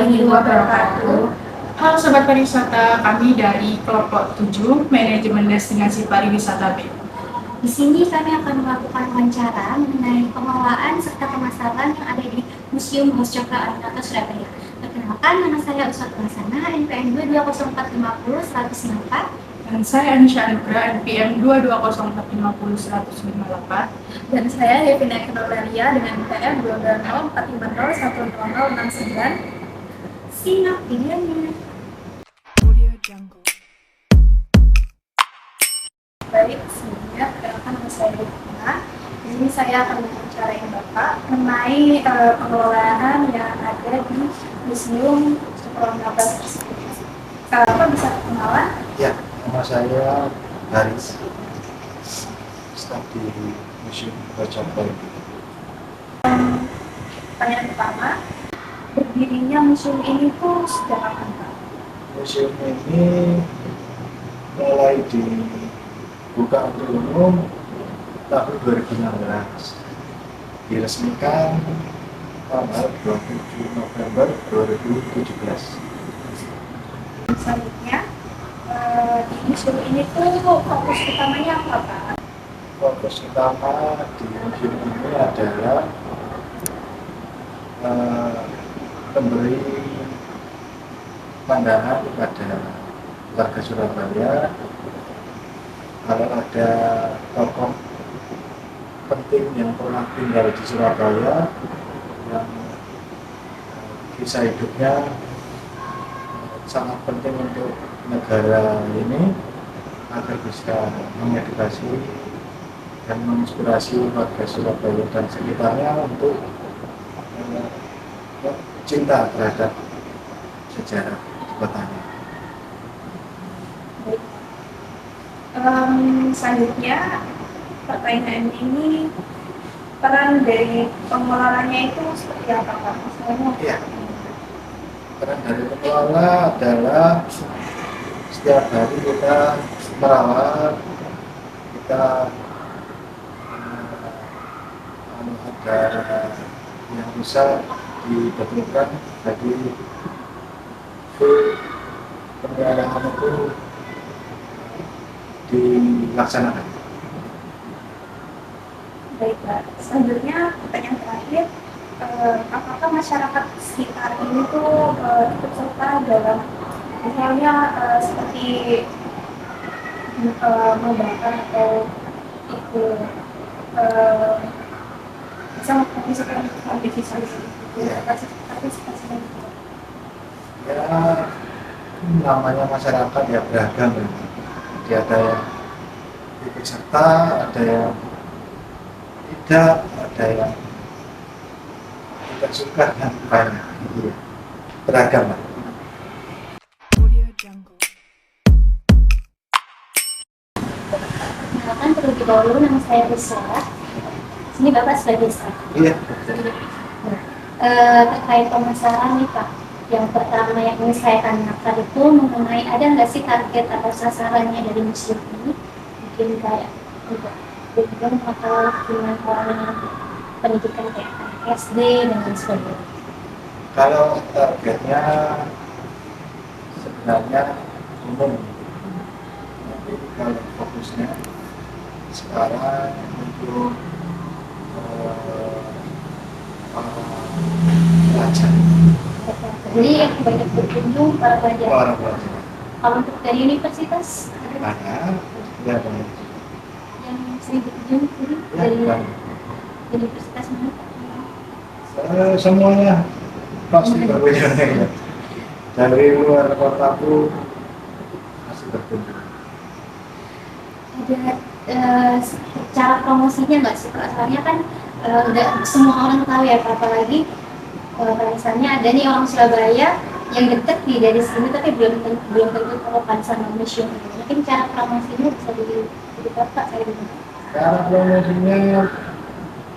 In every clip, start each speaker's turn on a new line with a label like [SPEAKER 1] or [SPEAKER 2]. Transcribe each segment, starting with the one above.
[SPEAKER 1] warahmatullahi wabarakatuh. Halo Sobat Pariwisata, kami dari kelompok 7 Manajemen Destinasi Pariwisata B.
[SPEAKER 2] Di sini kami akan melakukan wawancara mengenai pengelolaan serta pemasaran yang ada di Museum Haus Cokro Aminoto Surabaya. Perkenalkan, nama saya Uswat Laksana, NPM 220450 104.
[SPEAKER 1] Dan saya Anisha Anugrah, NPM 220450 158.
[SPEAKER 3] Dan saya Devina Kenolaria dengan NPM 22045010069.
[SPEAKER 2] Simak videonya.
[SPEAKER 3] Baik, sebelumnya perkenalkan nama saya Devina. Di sini saya akan mewawancarai Bapak mengenai pengelolaan yang ada di Museum Cokro Aminoto tersebut. Bapak bisa perkenalan?
[SPEAKER 4] Ya, nama saya Haris, staf di Museum Haus Cokro.
[SPEAKER 3] Pertanyaan pertama, berdirinya museum ini tuh sejak kapan, Pak?
[SPEAKER 4] Museum ini mulai dibuka untuk umum tahun 2016, diresmikan tanggal 27 November 2017.
[SPEAKER 3] Selanjutnya, di museum ini tuh fokus utamanya apa, Pak?
[SPEAKER 4] Fokus utama di museum ini adalah memberi pandangan kepada warga Surabaya kalau ada tokoh penting yang pernah tinggal di Surabaya yang kisah hidupnya sangat penting untuk negara ini agar bisa mengedukasi dan menginspirasi warga Surabaya dan sekitarnya untuk cinta terhadap sejarah di kotanya.
[SPEAKER 3] Baik. Selanjutnya, pertanyaan ini, peran dari pengelolanya itu seperti apa, Pak? Misalnya,
[SPEAKER 4] Iya. Peran dari pengelola adalah setiap hari kita merawat, kita ada yang bisa dibetulkan, jadi pemeliharaan itu dilaksanakan.
[SPEAKER 3] baik, Pak. Selanjutnya, pertanyaan terakhir, apakah masyarakat sekitar ini tuh ikut serta dalam misalnya seperti membakar atau ikut bisa mengkondisikan aktivitas partisipasi gitu.
[SPEAKER 4] Ya, namanya masyarakat ya beragam ya. Jadi ada yang ikut serta, ada yang tidak, ada yang tidak suka dan banyak. Iya. Beragam lah.
[SPEAKER 2] Perkenalkan, terlebih dahulu nama saya Risa. Sini Bapak sebagai staf.
[SPEAKER 4] Iya.
[SPEAKER 2] Terkait pemasaran nih Pak, yang pertama yang ingin saya tanyakan itu mengenai ada nggak sih target atau sasarannya dari museum ini? Mungkin kayak belum atau dengan orang yang pendidikan kayak anak SD dan lain sebagainya.
[SPEAKER 4] Kalau targetnya sebenarnya umum, tapi kalau fokusnya sekarang untuk pelajar.
[SPEAKER 2] Jadi yang banyak berkunjung para pelajar.
[SPEAKER 4] Para pelajar.
[SPEAKER 2] Kalau untuk dari universitas
[SPEAKER 4] Ada, ya banyak.
[SPEAKER 2] yang sering berkunjung ini
[SPEAKER 4] Ya,
[SPEAKER 2] dari
[SPEAKER 4] banyak.
[SPEAKER 2] universitas mana?
[SPEAKER 4] Semuanya pasti berkunjung ya. Dari luar kota pun masih berkunjung.
[SPEAKER 2] Ada cara promosinya nggak sih Pak? Soalnya kan nggak semua orang tahu ya Pak, apalagi misalnya ada nih orang Surabaya yang deket nih dari sini tapi belum tentu tahu sama museum ini. Mungkin cara promosinya bisa di Bapak saya dengar.
[SPEAKER 4] Cara promosinya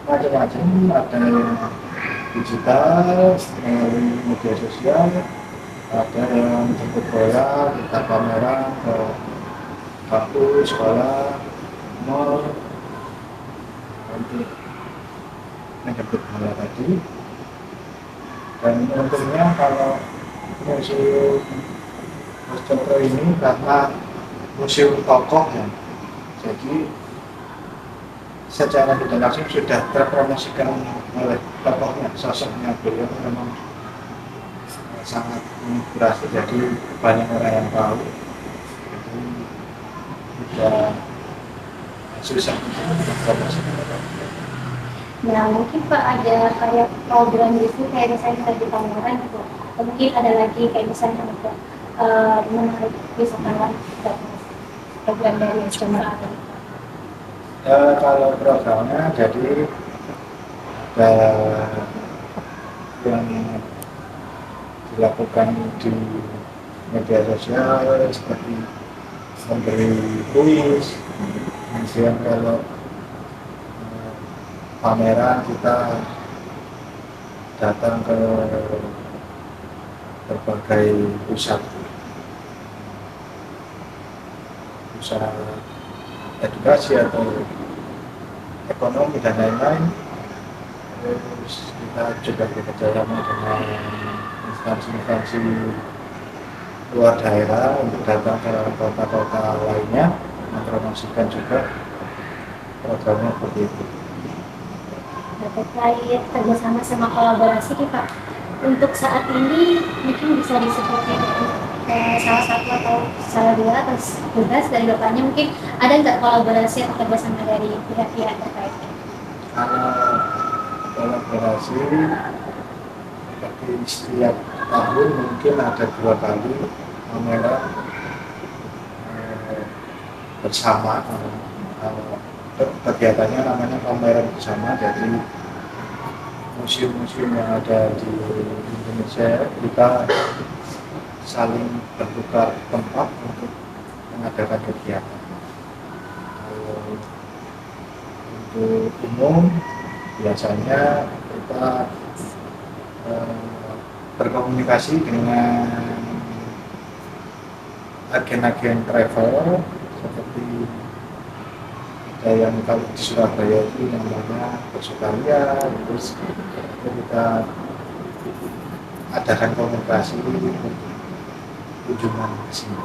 [SPEAKER 4] macam-macam, ada yang digital melalui media sosial, ada yang jemput bola, kita pameran ke kampus, sekolah, mall untuk menjemput bola tadi. Dan untungnya kalau museum Mas Cokro ini karena museum tokoh ya. Jadi secara tidak langsung sudah terpromosikan oleh tokohnya, sosoknya beliau memang sangat menginspirasi, jadi banyak orang yang tahu. Jadi tidak susah untuk mempromosikan.
[SPEAKER 2] Nah, mungkin Pak ada kayak program gitu, kayak misalnya di Pameran gitu. Atau mungkin ada lagi kayak misalnya untuk menarik wisatawan datang. Program dari Cemara.
[SPEAKER 4] Kalau programnya jadi ada yang dilakukan di media sosial seperti memberi kuis, kemudian kalau pameran kita datang ke berbagai pusat edukasi atau ekonomi dan lain-lain. Terus kita juga bekerjasama dengan instansi-instansi luar daerah untuk datang ke kota-kota lainnya, mempromosikan juga programnya seperti itu.
[SPEAKER 2] Terkait kerjasama sama kolaborasi nih Pak, untuk saat ini mungkin bisa disebutkan salah satu atau salah dua atau tugas dari Bapaknya, mungkin ada nggak kolaborasi atau kerjasama dari pihak-pihak terkait?
[SPEAKER 4] Karena kolaborasi seperti setiap tahun mungkin ada 2 kali pameran bersama. Kegiatannya namanya pameran bersama, jadi museum-museum yang ada di Indonesia kita saling bertukar tempat untuk mengadakan kegiatan. Kalau untuk umum biasanya kita berkomunikasi dengan agen-agen travel seperti yang kalau di Surabaya itu namanya Bersukaria, terus kita adakan komunikasi kunjungan ke sini.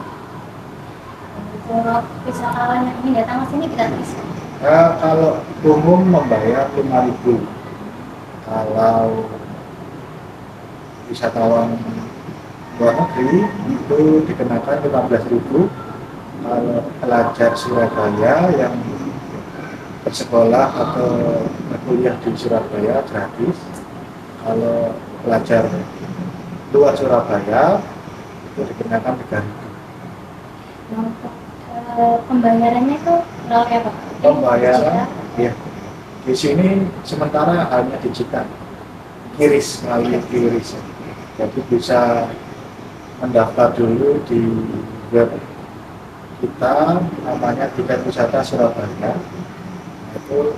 [SPEAKER 2] Untuk wisatawan yang ingin datang ke sini gratis?
[SPEAKER 4] Kalau umum membayar 5.000, kalau wisatawan luar negeri itu dikenakan 15.000. Kalau pelajar Surabaya yang bersekolah atau berkuliah di Surabaya gratis. Kalau pelajar luar Surabaya itu dikenakan 3.000.
[SPEAKER 2] Nah, untuk pembayarannya itu melalui apa?
[SPEAKER 4] Pembayaran ya di sini sementara hanya digital, QRIS, melalui QRIS. Jadi bisa mendaftar dulu di web kita, namanya Tiket Wisata Surabaya. Itu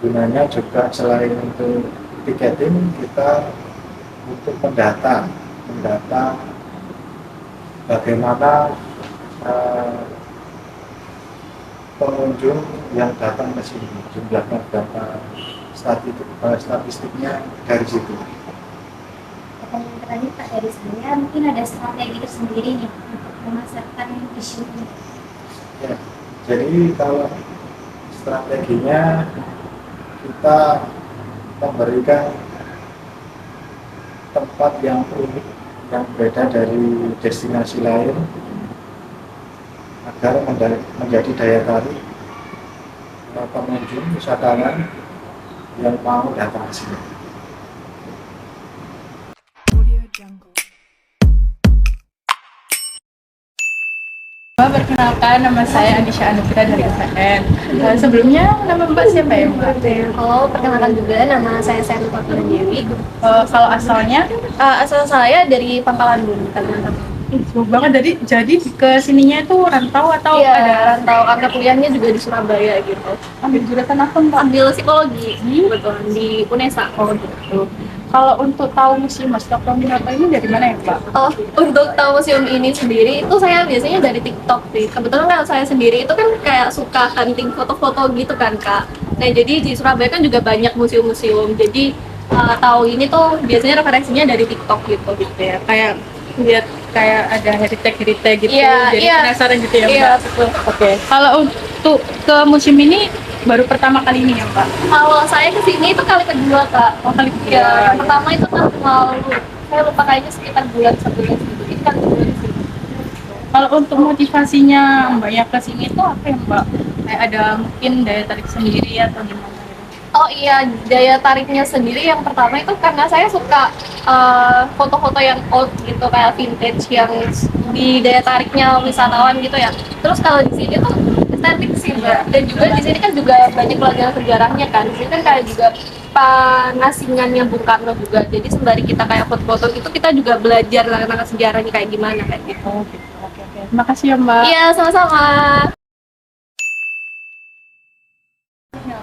[SPEAKER 4] gunanya juga selain untuk tiketing, kita untuk mendata bagaimana pengunjung yang datang ke sini, jumlahnya berapa, statistiknya dari situ.
[SPEAKER 2] Pertanyaan terakhir Pak dari saya, mungkin ada strategi tersendiri nih untuk memasarkan di sini.
[SPEAKER 4] Ya, jadi kalau strateginya kita memberikan tempat yang unik, yang beda dari destinasi lain agar menjadi daya tarik pengunjung wisatawan yang mau datang ke sini.
[SPEAKER 1] Perkenalkan, nama saya Anisha Anufira dari UPN. Sebelumnya nama Mbak siapa ya Mbak?
[SPEAKER 5] Halo, perkenalkan juga nama saya Sari Fatma Dewi.
[SPEAKER 1] Kalau asalnya?
[SPEAKER 5] Asal saya dari Pangkalan Bun, Kalimantan.
[SPEAKER 1] Jauh banget, jadi ke sininya itu rantau atau
[SPEAKER 5] Iya,
[SPEAKER 1] ada
[SPEAKER 5] rantau, karena kuliahnya juga di Surabaya gitu.
[SPEAKER 1] ambil jurusan apa Mbak?
[SPEAKER 5] Ambil psikologi, kebetulan di UNESA.
[SPEAKER 1] Oh gitu. Kalau untuk tahu museum Mas Cokro Aminoto ini dari mana ya Mbak?
[SPEAKER 5] Oh, untuk tahu museum ini sendiri itu saya biasanya dari TikTok sih. Kebetulan kalau saya sendiri itu kan kayak suka hunting foto-foto gitu kan Kak. Nah jadi di Surabaya kan juga banyak museum-museum. Jadi tahu ini tuh biasanya referensinya dari TikTok gitu
[SPEAKER 1] Ya, kayak lihat kayak ada heritage gitu,
[SPEAKER 5] Iya,
[SPEAKER 1] jadi
[SPEAKER 5] iya.
[SPEAKER 1] penasaran gitu ya,
[SPEAKER 5] Iya,
[SPEAKER 1] Mbak.
[SPEAKER 5] betul.
[SPEAKER 1] Oke. Kalau untuk ke museum ini baru pertama kali ini ya, Mbak?
[SPEAKER 5] Kalau saya kesini itu kali kedua kak.
[SPEAKER 1] Oh, kali kedua.
[SPEAKER 5] Ya, yang pertama itu tahun lalu. Saya lupa kayaknya sekitar bulan 11 gitu. Ini kali kedua di sini.
[SPEAKER 1] Kalau untuk motivasinya Mbaknya ke sini itu apa ya, Mbak? Kayak ada mungkin daya tarik sendiri atau gimana?
[SPEAKER 5] Oh iya, daya tariknya sendiri yang pertama itu karena saya suka foto-foto yang old gitu kayak vintage yang di daya tariknya wisatawan gitu ya. Terus kalau di sini tuh estetik sih Mbak. Dan juga di sini kan juga banyak pelajaran sejarahnya kan. Di sini kan kayak juga pengasingannya Bung Karno juga. Jadi sembari kita kayak foto-foto itu kita juga belajar tentang sejarahnya kayak gimana kayak gitu.
[SPEAKER 1] Oh, gitu. Oke, oke. Terima kasih ya, Mbak.
[SPEAKER 5] Iya, sama-sama.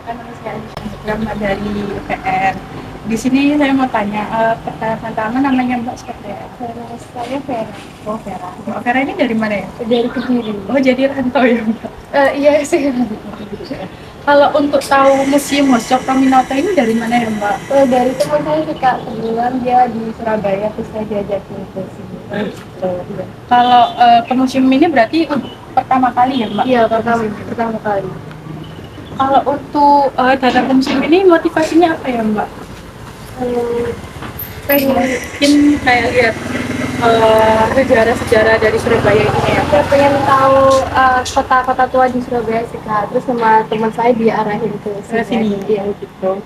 [SPEAKER 1] Kan saya drama dari UPR. Di sini saya mau tanya, pertanyaan pertama namanya Mbak seperti apa?
[SPEAKER 3] Saya Vera.
[SPEAKER 1] Oh, Vera. Mbak Vera ini dari mana ya?
[SPEAKER 3] Dari Kediri.
[SPEAKER 1] Oh, jadi rantau ya, Mbak.
[SPEAKER 3] Iya sih.
[SPEAKER 1] Kalau untuk tahu Museum Mosok Tominoto ini dari mana ya, Mbak?
[SPEAKER 3] Dari teman saya suka kebetulan dia di Surabaya terus saya diajakin ke sini.
[SPEAKER 1] Kalau ke museum ini berarti pertama kali ya, Mbak?
[SPEAKER 3] Iya,
[SPEAKER 1] Ke museum ini?
[SPEAKER 3] pertama kali.
[SPEAKER 1] Kalau untuk datang ke museum ini motivasinya apa ya, Mbak? Mungkin kayak lihat sejarah-sejarah dari Surabaya ini ya.
[SPEAKER 3] Saya pengen tahu kota-kota tua di Surabaya sih Kak. Terus sama teman saya diarahin ke
[SPEAKER 1] Ke sini.
[SPEAKER 3] Iya gitu.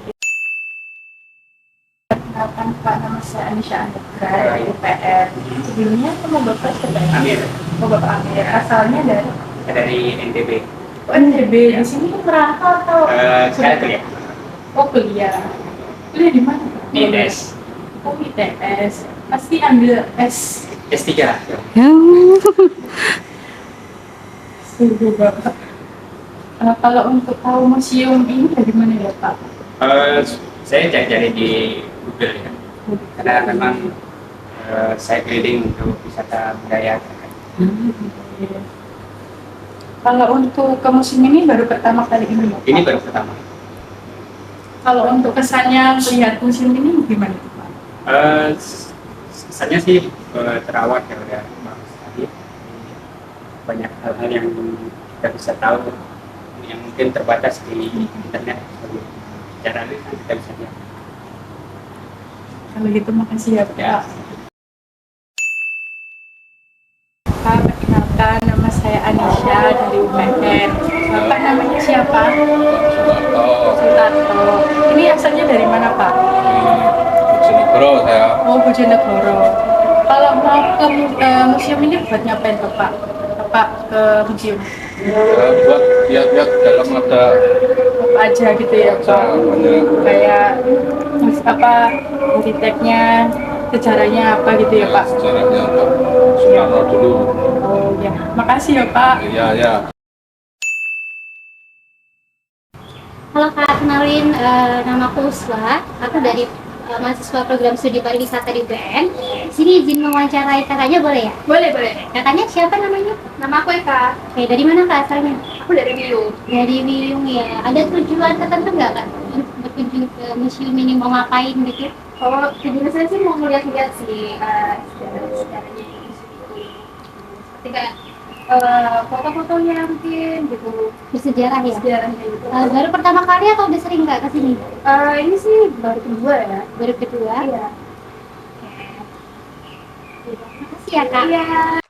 [SPEAKER 1] Kenalkan Pak, nama saya Anisha Anugrah dari UPR. Sebelumnya sama Bapak siapa ya?
[SPEAKER 6] Amir,
[SPEAKER 1] Oh, Bapak Amir. Asalnya
[SPEAKER 6] dari NTB.
[SPEAKER 1] Oh, NTB. Di sini tuh merantau atau?
[SPEAKER 6] Saya kuliah
[SPEAKER 1] Oh, kuliah. Kuliah di mana?
[SPEAKER 6] di ITS
[SPEAKER 1] Oh, ITS. Pasti ambil S.
[SPEAKER 6] S3.
[SPEAKER 1] Sungguh, Bapak. Kalau untuk tahu museum ini dari mana ya, Pak?
[SPEAKER 6] Saya cari-cari di Google ya, karena memang saya keliling untuk wisata budaya.
[SPEAKER 1] Kalau untuk ke museum ini baru pertama kali ini, Pak?
[SPEAKER 6] Ini baru pertama.
[SPEAKER 1] Kalau untuk kesannya melihat museum ini gimana, Pak?
[SPEAKER 6] Kesannya sih terawat ya, udah bagus sekali. Banyak hal-hal yang kita bisa tahu yang mungkin terbatas di internet. Cara kita bisa lihat.
[SPEAKER 1] Kalau gitu makasih ya, Pak. Pak, perkenalkan nama saya Anisha dari UPN. Bapak namanya siapa? Sutarto. Ini asalnya dari mana, Pak?
[SPEAKER 7] Bojonegoro saya.
[SPEAKER 1] Oh, Bojonegoro. Kalau mau ke museum ini buat ngapain tuh, Pak? Bapak ke museum
[SPEAKER 7] Buat lihat-lihat dalam ada
[SPEAKER 1] apa aja gitu ya, Pak?
[SPEAKER 7] banyak
[SPEAKER 1] Kayak apa heritage-nya, sejarahnya apa gitu ya, Pak?
[SPEAKER 7] sejarahnya Pak Soekarno dulu.
[SPEAKER 1] Oh ya, makasih ya, Pak.
[SPEAKER 7] Iya ya.
[SPEAKER 2] Halo Kak, kenalin namaku Uswa. Aku dari mahasiswa program studi pariwisata di UPN. Sini izin mewawancarai kakaknya boleh ya?
[SPEAKER 3] Boleh, boleh.
[SPEAKER 2] Kakaknya siapa namanya?
[SPEAKER 3] Nama aku Eka.
[SPEAKER 2] Oke, dari mana Kak asalnya?
[SPEAKER 3] Aku dari Biu.
[SPEAKER 2] Dari Wiyung ya. Ada tujuan tertentu nggak Kak? Untuk berkunjung ke museum ini mau ngapain gitu?
[SPEAKER 3] Kalau tujuan saya sih mau ngeliat-liat sih sejarah-sejarahnya ini. Seperti kayak foto-fotonya mungkin gitu.
[SPEAKER 2] Bersejarah ya?
[SPEAKER 3] Sejarahnya gitu.
[SPEAKER 2] Baru pertama kali atau udah sering Kak kesini?
[SPEAKER 3] Ini sih baru kedua ya.
[SPEAKER 2] Baru kedua?
[SPEAKER 3] Iya.
[SPEAKER 2] Terima kasih ya Kak.
[SPEAKER 3] Iya.